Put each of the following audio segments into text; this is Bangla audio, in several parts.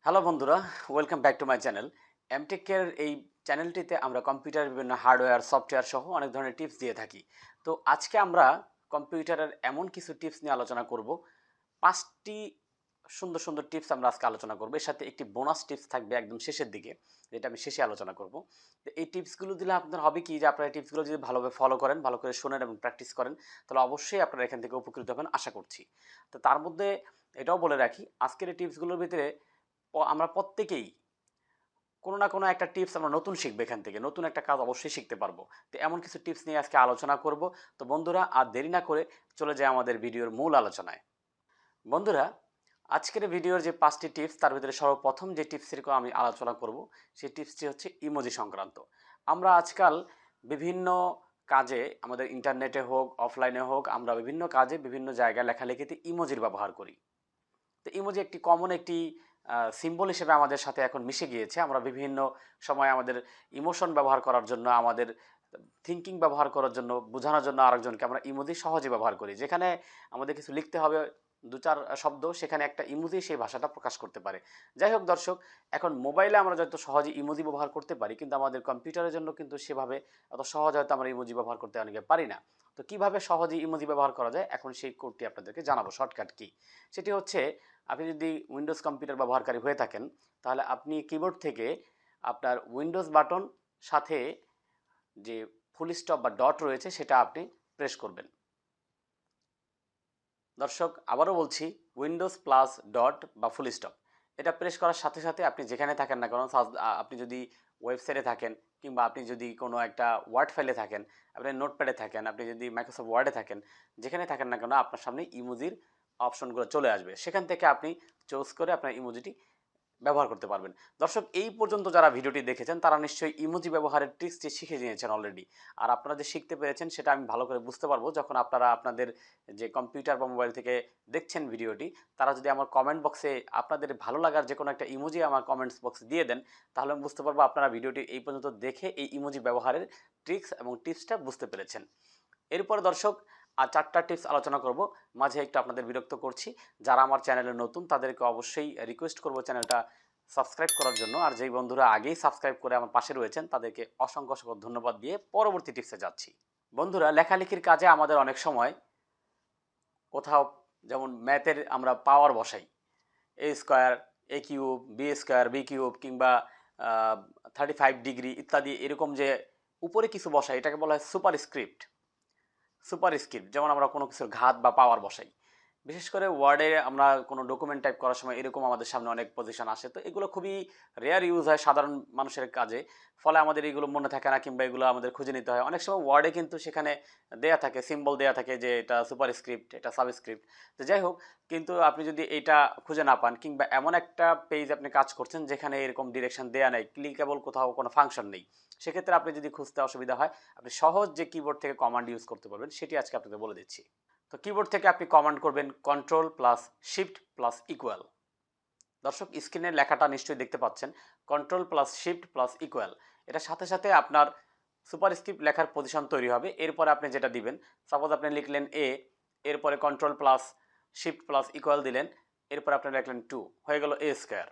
হ্যালো বন্ধুরা, welcome back to my channel. M Tech care এই চ্যানেলটিতে আমরা কম্পিউটারের বিভিন্ন হার্ডওয়্যার, সফটওয়্যার সহ অনেক ধরনের টিপস দিয়ে থাকি। তো আজকে আমরা কম্পিউটারের এমন কিছু টিপস নিয়ে আলোচনা করব। ৫টি সুন্দর সুন্দর টিপস আমরা আজকে আলোচনা করব। এর সাথে একটি বোনাস টিপস থাকবে একদম শেষের দিকে, যেটা আমি শেষে আলোচনা করব। তো এই টিপসগুলো দিলে আপনার হবে কি, যে আপনারা এই টিপসগুলো যদি ভালোভাবে ফলো করেন, ভালো করে শোনেন এবং প্র্যাকটিস করেন, তাহলে অবশ্যই আপনারা এখান থেকে উপকৃত হবেন আশা করছি। তো তার মধ্যে এটাও বলে রাখি, আজকের এই টিপসগুলোর ভিতরে আমরা প্রত্যেকেই কোনো না কোনো একটা টিপস আমরা নতুন শিখবো, এখান থেকে নতুন একটা কাজ অবশ্যই শিখতে পারবো। তো এমন কিছু টিপস নিয়ে আজকে আলোচনা করব। তো বন্ধুরা, আর দেরি না করে চলে যায় আমাদের ভিডিওর মূল আলোচনায়। বন্ধুরা, আজকের ভিডিওর যে 5টি টিপস, তার ভিতরে সর্বপ্রথম যে টিপসের আমি আলোচনা করব, সেই টিপসটি হচ্ছে ইমোজি সংক্রান্ত। আমরা আজকাল বিভিন্ন কাজে, আমাদের ইন্টারনেটে হোক, অফলাইনে হোক, আমরা বিভিন্ন কাজে বিভিন্ন জায়গায় লেখালেখিতে ইমোজির ব্যবহার করি। তো ইমোজি একটি কমন একটি সিম্বল হিসেবে আমাদের সাথে এখন মিশে গিয়েছে। আমরা বিভিন্ন সময় আমাদের ইমোশন ব্যবহার করার জন্য, আমাদের থিঙ্কিং ব্যবহার করার জন্য, বোঝানোর জন্য আরেকজনকে আমরা ইমোজি সহজে ব্যবহার করি। যেখানে আমাদের কিছু লিখতে হবে ২-৪ শব্দ, সেখানে একটা ইমোজি সেই ভাষাটা প্রকাশ করতে পারে। যাই হোক দর্শক, এখন মোবাইলে আমরা যত সহজে ইমোজি ব্যবহার করতে পারি, কিন্তু আমাদের কম্পিউটারের জন্য কিন্তু সেভাবে অত সহজ হয়তো আমরা ইমোজি ব্যবহার করতে অনেকে পারি না। তো কিভাবে সহজে ইমোজি ব্যবহার করা যায়, এখন সেই কোডটি আপনাদেরকে জানাবো। শর্টকাট কি, সেটি হচ্ছে, আপনি যদি উইন্ডোজ কম্পিউটার ব্যবহারকারী হয়ে থাকেন, তাহলে আপনি কিবোর্ড থেকে আপনার উইন্ডোজ বাটন সাথে যে ফুল স্টপ বা ডট রয়েছে সেটা আপনি প্রেস করবেন। দর্শক, আবারও বলছি, উইন্ডোজ প্লাস ডট বা ফুল স্টপ, এটা প্রেস করার সাথে সাথে আপনি যেখানে থাকেন না কেন, আপনি যদি ওয়েবসাইটে থাকেন, কিংবা আপনি যদি কোনো একটা ওয়ার্ড ফাইলে থাকেন, আপনি নোটপ্যাডে থাকেন, আপনি যদি মাইক্রোসফট ওয়ার্ডে থাকেন, যেখানে থাকেন না কেন, আপনার সামনে ইমোজির অপশনগুলো চলে আসবে। সেখান থেকে আপনি চুজ করে আপনার ইমোজিটি ব্যবহার করতে পারবেন। দর্শক, এই পর্যন্ত যারা ভিডিওটি দেখেছেন তারা নিশ্চয়ই ইমোজি ব্যবহারের ট্রিক্সটি শিখে নিয়েছেন অলরেডি। আর আপনারা যে শিখতে পেরেছেন সেটা আমি ভালো করে বুঝতে পারবো যখন আপনারা আপনাদের যে কম্পিউটার বা মোবাইল থেকে দেখছেন ভিডিওটি, তারা যদি আমার কমেন্ট বক্সে আপনাদের ভালো লাগার যে কোনো একটা ইমোজি আমার কমেন্টস বক্সে দিয়ে দেন, তাহলে আমি বুঝতে পারবো আপনারা ভিডিওটি এই পর্যন্ত দেখে এই ইমোজি ব্যবহারের ট্রিক্স এবং টিপসটা বুঝতে পেরেছেন। এরপরে দর্শক, আর 4টা টিপস আলোচনা করব। মাঝে একটু আপনাদের বিরক্ত করছি, যারা আমার চ্যানেলে নতুন তাদেরকে অবশ্যই রিকোয়েস্ট করব চ্যানেলটা সাবস্ক্রাইব করার জন্য। আর যেই বন্ধুরা আগেই সাবস্ক্রাইব করে আমার পাশে রয়েছেন তাদেরকে অসংখ্য অসংখ্য ধন্যবাদ দিয়ে পরবর্তী টিপসে যাচ্ছি। বন্ধুরা, লেখালেখির কাজে আমাদের অনেক সময় কোথাও, যেমন ম্যাথের আমরা পাওয়ার বসাই, A square, A cube, B square, B cube, কিংবা 35 ডিগ্রি ইত্যাদি, এরকম যে উপরে কিছু বসাই, এটাকে বলা হয় সুপার স্ক্রিপ্ট। যেমন আমরা কোনো কিছুর ঘাত বা পাওয়ার বসাই, বিশেষ করে ওয়ার্ডে আমরা কোনো ডকুমেন্ট টাইপ করার সময় এরকম আমাদের সামনে অনেক পজিশন আসে। তো এগুলো খুবই রেয়ার ইউজ হয় সাধারণ মানুষের কাজে, ফলে আমাদের এগুলো মনে থাকে না, কিংবা এগুলো আমাদের খুঁজে নিতে হয়। অনেক সময় ওয়ার্ডে কিন্তু সেখানে দেয়া থাকে, সিম্বল দেয়া থাকে যে এটা সুপারস্ক্রিপ্ট, এটা সাবস্ক্রিপ্ট। তো যাই হোক, কিন্তু আপনি যদি এটা খুঁজে না পান, কিংবা এমন একটা পেজ আপনি কাজ করছেন যেখানে এরকম ডিরেকশন দেয়া নেই, ক্লিকেবল কোথাও কোনো ফাংশন নেই, সেক্ষেত্রে আপনি যদি খুঁজতে অসুবিধা হয়, আপনি সহজ যে কিবোর্ড থেকে কমান্ড ইউজ করতে পারবেন সেটি আজকে আপনাদের বলে দিচ্ছি। তো কিবোর্ড থেকে আপনি কমান্ড করবেন control plus shift plus equal. দর্শক, স্ক্রিনের লেখাটা নিশ্চয়ই দেখতে পাচ্ছেন, control plus shift plus equal. এটার সাথে সাথে আপনার সুপারস্ক্রিপ্ট লেখার পজিশন তৈরি হবে। এরপরে আপনি যেটা দিবেন, সাপোজ আপনি লিখলেন এ, এরপরে control plus shift plus equal দিলেন, এরপরে আপনি লিখলেন 2, হয়ে গেল এ স্কোয়ার।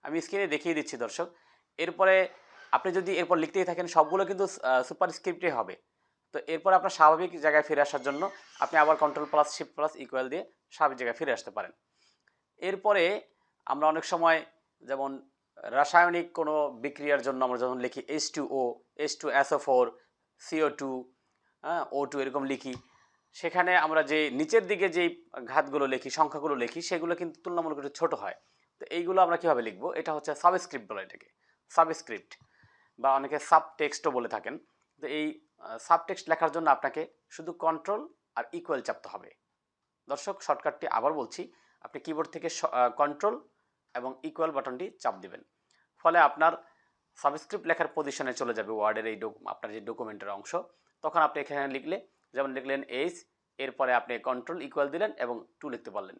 আমি স্ক্রিনে দেখিয়ে দিচ্ছি দর্শক। এরপরে আপনি যদি এরপর লিখতেই থাকেন, সবগুলো কিন্তু সুপারস্ক্রিপ্টই হবে। তো এরপর আপনার স্বাভাবিক জায়গায় ফিরে আসার জন্য আপনি আবার control plus shift plus equal দিয়ে স্বাভাবিক জায়গায় ফিরে আসতে পারেন। এরপরে আমরা অনেক সময়, যেমন রাসায়নিক কোনো বিক্রিয়ার জন্য আমরা যখন লিখি H2O, H2SO4, CO2, হ্যাঁ, O2 এরকম লিখি, সেখানে আমরা যে নিচের দিকে যেই ঘাতগুলো লিখি, সংখ্যাগুলো লিখি, সেগুলো কিন্তু তুলনামূলক একটু ছোটো হয়। তো এইগুলো আমরা কীভাবে লিখবো, এটা হচ্ছে সাবস্ক্রিপ্ট বলে এটাকে, সাবস্ক্রিপ্ট, বা অনেকে সাব টেক্সটও বলে থাকেন। তো এই সাবটেক্সট লেখার জন্য আপনাকে শুধু কন্ট্রোল আর ইকুয়াল চাপতে হবে। দর্শক, শর্টকাটটি আবার বলছি, আপনি কিবোর্ড থেকে কন্ট্রোল এবং ইকুয়াল বাটনটি চাপ দিবেন, ফলে আপনার সাবস্ক্রিপ্ট লেখার পজিশনে চলে যাবে ওয়ার্ডের এই আপনার যে ডকুমেন্টের অংশ। তখন আপনি এখানে লিখলে, যেমন লিখলেন এইচ, এরপরে আপনি কন্ট্রোল ইকুয়াল দিলেন এবং 2 লিখতে পারলেন।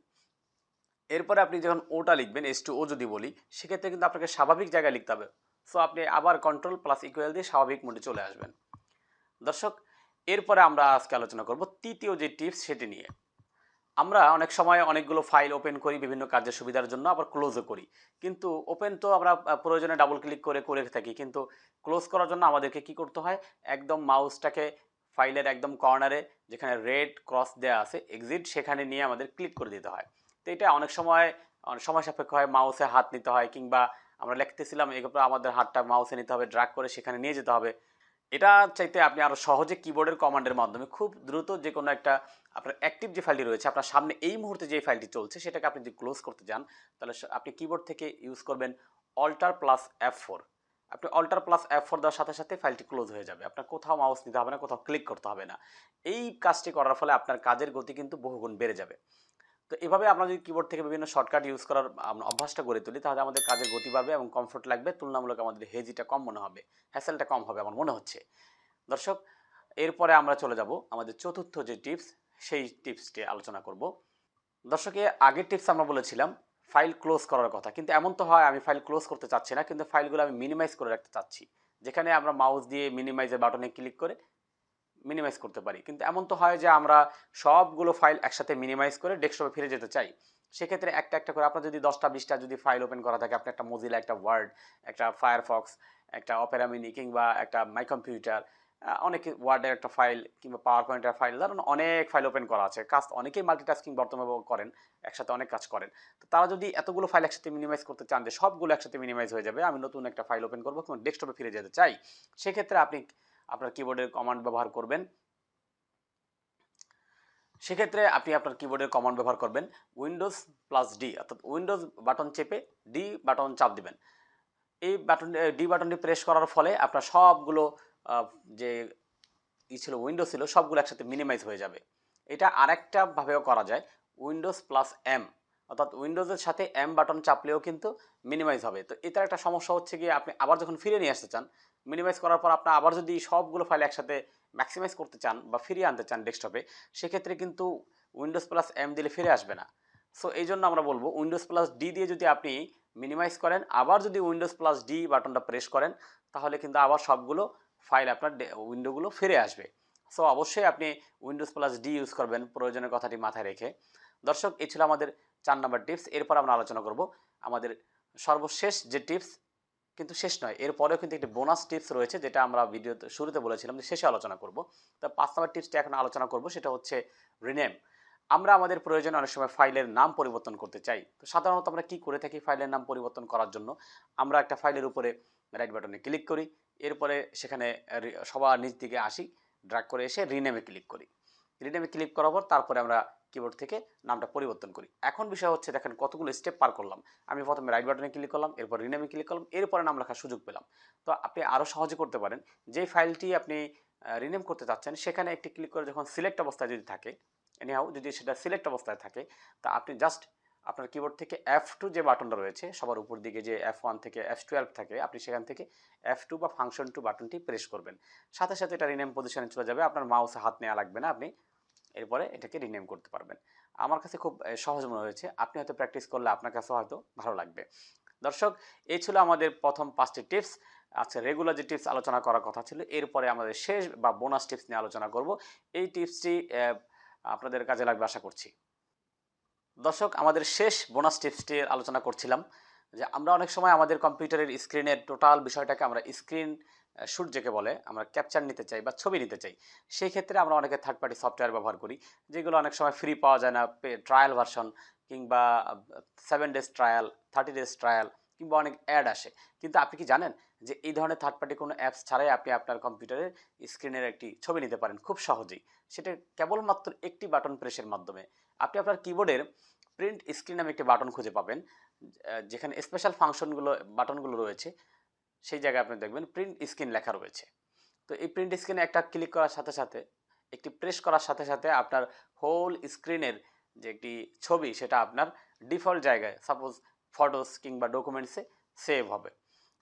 এরপরে আপনি যখন ওটা লিখবেন, H2O যদি বলি, সেক্ষেত্রে কিন্তু আপনাকে স্বাভাবিক জায়গায় লিখতে হবে। সো আপনি আবার কন্ট্রোল প্লাস ইকুয়াল দিয়ে স্বাভাবিক মোডে চলে আসবেন। দর্শক, এরপরে আমরা আজকে আলোচনা করব তৃতীয় যে টিপস সেটি নিয়ে। আমরা অনেক সময় অনেকগুলো ফাইল ওপেন করি বিভিন্ন কাজের সুবিধার জন্য, আবার ক্লোজও করি। কিন্তু ওপেন তো আমরা প্রয়োজনে ডাবল ক্লিক করে করে থাকি। কিন্তু ক্লোজ করার জন্য আমাদেরকে কি করতে হয়? একদম মাউসটাকে ফাইলের একদম কর্নারে যেখানে রেড ক্রস দেয়া আছে এক্সিট, সেখানে নিয়ে আমাদের ক্লিক করে দিতে হয়। তো এটা অনেক সময় অনেক সময় সাপেক্ষ হয়, মাউসে হাত নিতে হয়, কিংবা আমরা লিখতেছিলাম এরপর আমাদের হাতটা মাউসে নিতে হবে, ড্র্যাগ করে সেখানে নিয়ে যেতে হবে। এটা চাইতে আপনি আরো সহজে কিবোর্ডের কমান্ডের মাধ্যমে খুব দ্রুত যে কোনো একটা আপনার অ্যাক্টিভ যে ফাইলটি রয়েছে আপনার সামনে এই মুহূর্তে যে ফাইলটি চলছে সেটাকে আপনি যদি ক্লোজ করতে চান, তাহলে আপনি কিবোর্ড থেকে ইউজ করবেন অল্টার প্লাস F4। আপনি অল্টার প্লাস F4 দেওয়ার সাথে সাথে ফাইলটি ক্লোজ হয়ে যাবে, আপনার কোথাও মাউস নিতে হবে না, কোথাও ক্লিক করতে হবে না। এই কাজটি করার ফলে আপনার কাজের গতি কিন্তু বহুগুণ বেড়ে যাবে। তো এভাবে আমরা যদি কিবোর্ড থেকে বিভিন্ন শর্টকাট ইউজ করার অভ্যাসটা গড়ে তুলি, তাহলে আমাদের কাজের গতি বাড়বে এবং কমফোর্ট লাগবে, তুলনামূলক আমাদের হেজিটা কম মনে হবে, হ্যাসেলটা কম হবে আমার মনে হচ্ছে। দর্শক, এরপরে আমরা চলে যাব আমাদের চতুর্থ যে টিপস, সেই টিপসটি আলোচনা করব। দর্শক, আগের টিপস আমরা বলেছিলাম ফাইল ক্লোজ করার কথা, কিন্তু এমন তো হয় আমি ফাইল ক্লোজ করতে চাচ্ছি না, কিন্তু ফাইলগুলো আমি মিনিমাইজ করে রাখতে চাচ্ছি, যেখানে আমরা মাউস দিয়ে মিনিমাইজের বাটনে ক্লিক করে মিনিমাইজ করতে পারি। কিন্তু এমন তো হয় যে আমরা সবগুলো ফাইল একসাথে মিনিমাইজ করে ডেস্কটপে ফিরে যেতে চাই। সেক্ষেত্রে একটা একটা করে আপনার যদি 10টা 20টা যদি ফাইল ওপেন করা থাকে, আপনি একটা মজিলা, একটা ওয়ার্ড, একটা ফায়ারফক্স, একটা অপেরা মিনি, কিংবা একটা মাই কম্পিউটার, অনেক ওয়ার্ডের একটা ফাইল কিংবা পাওয়ার পয়েন্টের ফাইল, ধরুন অনেক ফাইল ওপেন করা আছে, কাজ অনেকেই মাল্টিটাস্কিং বর্তমানে করেন, একসাথে অনেক কাজ করেন। তো তারা যদি এতগুলো ফাইল একসাথে মিনিমাইজ করতে চান যে সবগুলো একসাথে মিনিমাইজ হয়ে যাবে, আমি নতুন একটা ফাইল ওপেন করবো কিংবা ডেস্কটপে ফিরে যেতে চাই, সেক্ষেত্রে আপনি আপনার কিবোর্ডের কমান্ড ব্যবহার করবেন। সেক্ষেত্রে আপনি আপনার কিবোর্ডের কমান্ড ব্যবহার করবেন উইন্ডোজ প্লাস ডি, অর্থাৎ উইন্ডোজ বাটন চেপে ডি বাটন চাপ দিবেন। এই বাটন ডি বাটনটি প্রেস করার ফলে আপনার সবগুলো যে ছিল উইন্ডো ছিল সবগুলো একসাথে মিনিমাইজ হয়ে যাবে। এটা আরেকটা ভাবেও করা যায়, উইন্ডোজ প্লাস এম, অর্থাৎ উইন্ডোজের সাথে এম বাটন চাপলেও কিন্তু মিনিমাইজ হবে। তো এটার একটা সমস্যা হচ্ছে গিয়ে আপনি আবার যখন ফিরে নিয়ে আসতে চান, মিনিমাইজ করার পর আপনার আবার যদি সবগুলো ফাইল একসাথে ম্যাক্সিমাইজ করতে চান বা ফিরিয়ে আনতে চান ডেস্কটপে, সেক্ষেত্রে কিন্তু উইন্ডোজ প্লাস এম দিলে ফিরে আসবে না। সো এই জন্য আমরা বলবো উইন্ডোজ প্লাস ডি দিয়ে যদি আপনি মিনিমাইজ করেন, আবার যদি উইন্ডোজ প্লাস ডি বাটনটা প্রেস করেন, তাহলে কিন্তু আবার সবগুলো ফাইল আপনার উইন্ডোগুলো ফিরে আসবে। সো অবশ্যই আপনি উইন্ডোজ প্লাস ডি ইউজ করবেন, প্রয়োজনের কথাটি মাথায় রেখে। দর্শক, এই ছিল আমাদের 4 নম্বর টিপস। এরপর আমরা আলোচনা করব আমাদের সর্বশেষ যে টিপস, কিন্তু শেষ নয়, এরপরেও কিন্তু একটি বোনাস টিপস রয়েছে, যেটা আমরা ভিডিওতে শুরুতে বলেছিলাম যে শেষে আলোচনা করব। তো 5 নম্বর টিপসটি এখন আলোচনা করব, সেটা হচ্ছে রিনেম। আমরা আমাদের প্রয়োজনে অনেক সময় ফাইলের নাম পরিবর্তন করতে চাই। তো সাধারণত আমরা কি করে থাকি ফাইলের নাম পরিবর্তন করার জন্য? আমরা একটা ফাইলের উপরে রাইট বাটনে ক্লিক করি, এরপরে সেখানে সবার নিচ দিকে আসি, ড্র্যাগ করে এসে রিনেমে ক্লিক করি। রিনেমে ক্লিক করার পর তারপরে আমরা কিবোর্ড থেকে নামটা পরিবর্তন করি। এখন বিষয় হচ্ছে, দেখেন কতগুলো স্টেপ পার করলাম। আমি প্রথমে রাইট বাটনে ক্লিক করলাম, এরপর রিনেমে ক্লিক করলাম, এরপরে নাম লেখার সুযোগ পেলাম। তো আপনি আরও সহজে করতে পারেন, যেই ফাইলটি আপনি রিনেম করতে চাচ্ছেন সেখানে একটি ক্লিক করে যখন সিলেক্ট অবস্থায় যদি থাকে, এনিহাউ যদি সেটা সিলেক্ট অবস্থায় থাকে, তা আপনি জাস্ট আপনার কিবোর্ড থেকে F2 যে বাটনটা রয়েছে সবার উপর দিকে, যে F1 থেকে F12 থাকে, আপনি সেখান থেকে F2 বা ফাংশন 2 বাটনটি প্রেস করবেন। সাথে সাথে এটা রিনেম পজিশনে চলে যাবে, আপনার মাউসে হাত নেওয়া লাগবে না, আপনি এরপরে এটাকে রিনেম করতে পারবেন। আমার কাছে খুব সহজ মনে হয়েছে, আপনি হয়তো প্র্যাকটিস করলে আপনার কাছে হয়তো ভালো লাগবে। দর্শক, এই ছিল আমাদের প্রথম 5টি টিপস। আচ্ছা, রেগুলার যে টিপস আলোচনা করার কথা ছিল, এরপরে আমাদের শেষ বা বোনাস টিপস নিয়ে আলোচনা করব। এই টিপসটি আপনাদের কাজে লাগবে আশা করছি। দর্শক, আমাদের শেষ বোনাস টিপসটি আলোচনা করছিলাম যে আমরা অনেক সময় আমাদের কম্পিউটারের স্ক্রিনের টোটাল বিষয়টাকে আমরা স্ক্রিন শুট যেকে বলে, আমরা ক্যাপচার নিতে চাই বা ছবি নিতে চাই। সেই ক্ষেত্রে আমরা অনেকে থার্ড পার্টি সফটওয়্যার ব্যবহার করি, যেগুলো অনেক সময় ফ্রি পাওয়া যায় না, ট্রায়াল ভার্সন, কিংবা 7 ডেজ ট্রায়াল, 30 ডেজ ট্রায়াল, কিংবা অনেক অ্যাড আসে। কিন্তু আপনি কি জানেন যে এই ধরনের থার্ড পার্টি কোনো অ্যাপস ছাড়াই আপনি আপনার কম্পিউটারের স্ক্রিনের একটি ছবি নিতে পারেন খুব সহজেই, সেটা কেবলমাত্র একটি বাটন প্রেসের মাধ্যমে। আপনি আপনার কিবোর্ডের প্রিন্ট স্ক্রিন নামে একটি বাটন খুঁজে পাবেন, যেখানে স্পেশাল ফাংশনগুলো বাটনগুলো রয়েছে, সেই জায়গায় আপনি দেখবেন প্রিন্ট স্ক্রিন লেখা রয়েছে। তো এই প্রিন্ট স্ক্রিনে একটা ক্লিক করার সাথে সাথে, একটি প্রেস করার সাথে সাথে আপনার হোল স্ক্রিনের যে একটি ছবি সেটা আপনার ডিফল্ট জায়গায়, সাপোজ ফটোস কিংবা ডকুমেন্টসে সেভ হবে।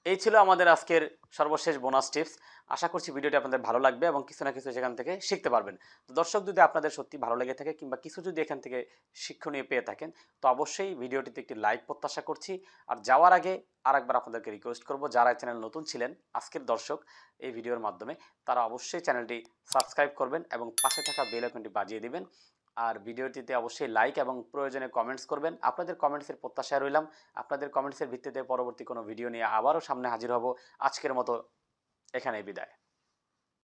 এই ছিল আমাদের আজকের সর্বশেষ বোনাস টিপস। আশা করছি ভিডিওটি আপনাদের ভালো লাগবে এবং কিছু না কিছু সেখান থেকে শিখতে পারবেন। তো দর্শক, যদি আপনাদের সত্যি ভালো লেগে থাকে কিংবা কিছু যদি এখান থেকে শিক্ষণীয় পেয়ে থাকেন, তো অবশ্যই ভিডিওটিতে একটি লাইক প্রত্যাশা করছি। আর যাওয়ার আগে আরেকবার আপনাদেরকে রিকোয়েস্ট করব, যারা চ্যানেল নতুন ছিলেন আজকের দর্শক এই ভিডিওর মাধ্যমে, তারা অবশ্যই চ্যানেলটি সাবস্ক্রাইব করবেন এবং পাশে থাকা বেল আইকনটি বাজিয়ে দিবেন। আর ভিডিওটিতে অবশ্যই লাইক এবং প্রয়োজনে কমেন্টস করবেন। আপনাদের কমেন্টসের প্রত্যাশায় রইলাম। আপনাদের কমেন্টসের ভিত্তিতে পরবর্তী কোনো ভিডিও নিয়ে আবারও সামনে হাজির হব। আজকের মতো এখানেই বিদায়।